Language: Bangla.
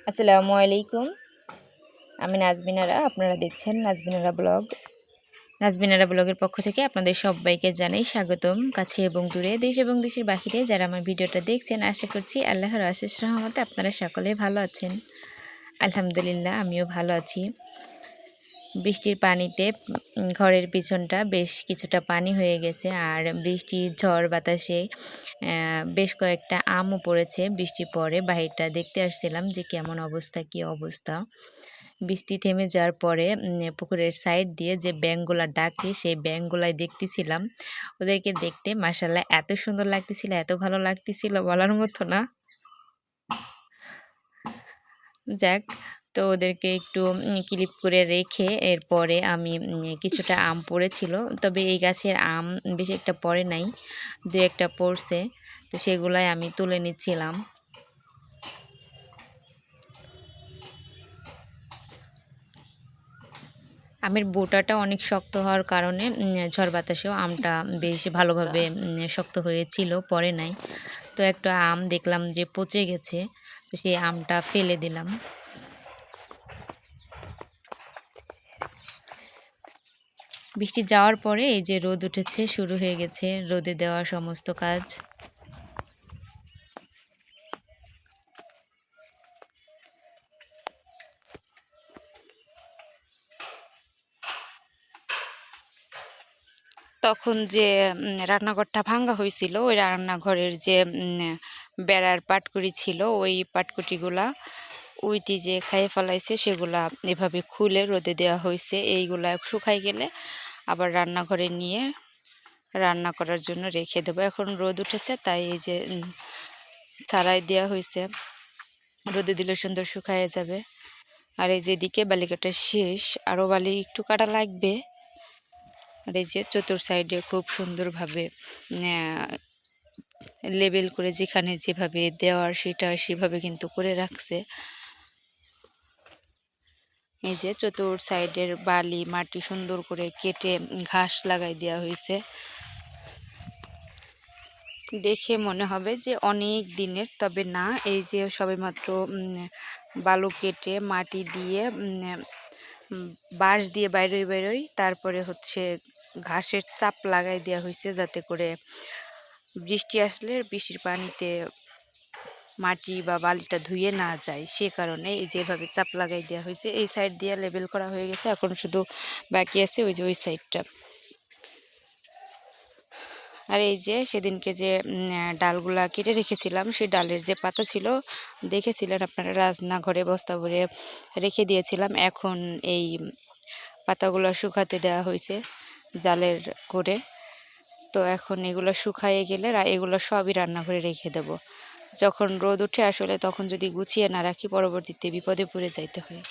আসসালামু আলাইকুম। আমি নাজমিনারা, আপনারা দেখছেন নাজমিনারা ব্লগ। নাজমিনারা ব্লগের পক্ষ থেকে আপনাদের সবাইকে জানাই স্বাগতম। কাছে এবং দূরে, দেশ এবং দেশের বাহিরে যারা আমার ভিডিওটা দেখছেন, আশা করছি আল্লাহর অশেষ রহমতে আপনারা সকলেই ভালো আছেন। আলহামদুলিল্লাহ, আমিও ভালো আছি। বৃষ্টির পানিতে ঘরের পিছনটা বেশ কিছুটা পানি হয়ে গেছে, আর বৃষ্টির ঝড় বাতাসে বেশ কয়েকটা আমও পড়েছে। বৃষ্টির পরে বাহিরটা দেখতে আসছিলাম যে কেমন অবস্থা, কী অবস্থা। বৃষ্টি থেমে যাওয়ার পরে পুকুরের সাইড দিয়ে যে ব্যাঙগুলা ডাকে, সেই ব্যাঙগুলাই দেখতেছিলাম। ওদেরকে দেখতে মাশাআল্লাহ এত সুন্দর লাগতেছিল, এত ভালো লাগতেছিল, বলার মতো না। যাক, তো ওদেরকে একটু ক্লিপ করে রেখে এরপরে আমি কিছুটা আম পড়েছিল, তবে এই গাছের আম বেশি একটা পড়ে নাই, দু একটা পড়ছে, তো সেগুলাই আমি তুলে নিচ্ছিলাম। আমের বোটাটা অনেক শক্ত হওয়ার কারণে ঝড় বাতাসেও আমটা বেশ ভালোভাবে শক্ত হয়েছিল, পড়ে নাই। তো একটা আম দেখলাম যে পচে গেছে, তো সেই আমটা ফেলে দিলাম। বৃষ্টি যাওয়ার পরে এই যে রোদ উঠেছে, শুরু হয়ে গেছে রোদে দেওয়া সমস্ত কাজ। তখন যে রান্নাঘরটা ভাঙা হয়েছিল, ওই রান্নাঘরের যে বেড়ার পাটকুড়ি ছিল, ওই পাটকুটিগুলা উইটি যে খাইয়ে ফেলাইছে, সেগুলা এভাবে খুলে রোদে দেওয়া হয়েছে। এইগুলা শুকাই গেলে আবার রান্নাঘরে নিয়ে রান্না করার জন্য রেখে দেবো। এখন রোদ উঠেছে, তাই এই যে ছাড়াই দেওয়া হয়েছে, রোদে দিলে সুন্দর শুকাইয়ে যাবে। আর এই যে এদিকে বালি কাটা শেষ, আরও বালি একটু কাটা লাগবে। আর এই যে চতুর সাইডে খুব সুন্দরভাবে লেবেল করে যেখানে যেভাবে দেওয়ার সেটা সেভাবে কিন্তু করে রাখছে। এই যে চতুর সাইডের বালি মাটি সুন্দর করে কেটে ঘাস লাগাই দেওয়া হয়েছে। দেখে মনে হবে যে অনেক দিনের, তবে না, এই যে সবেমাত্র বালু কেটে মাটি দিয়ে বাঁশ দিয়ে বাইরোই তারপরে হচ্ছে ঘাসের চাপ লাগাই দেওয়া হয়েছে, যাতে করে বৃষ্টি আসলে বৃষ্টির পানিতে মাটি বা বালিটা ধুয়ে না যায়, সে কারণে এই যেভাবে চাপ লাগাই দেওয়া হয়েছে। এই সাইড দিয়ে লেবেল করা হয়ে গেছে, এখন শুধু বাকি আছে ওই যে ওই সাইডটা। আর এই যে সেদিনকে যে ডালগুলা কেটে রেখেছিলাম, সেই ডালের যে পাতা ছিল, দেখেছিলেন আপনারা, রান্নাঘরে বস্তা ভরে রেখে দিয়েছিলাম। এখন এই পাতাগুলো শুকাতে দেওয়া হয়েছে জালের করে। তো এখন এগুলো শুকাইয়ে গেলে এগুলো সবই রান্নাঘরে রেখে দেব। যখন রোদ উঠে আসলে তখন যদি গুছিয়ে না রাখি, পরবর্তীতে বিপদে পড়ে যাইতে হয়।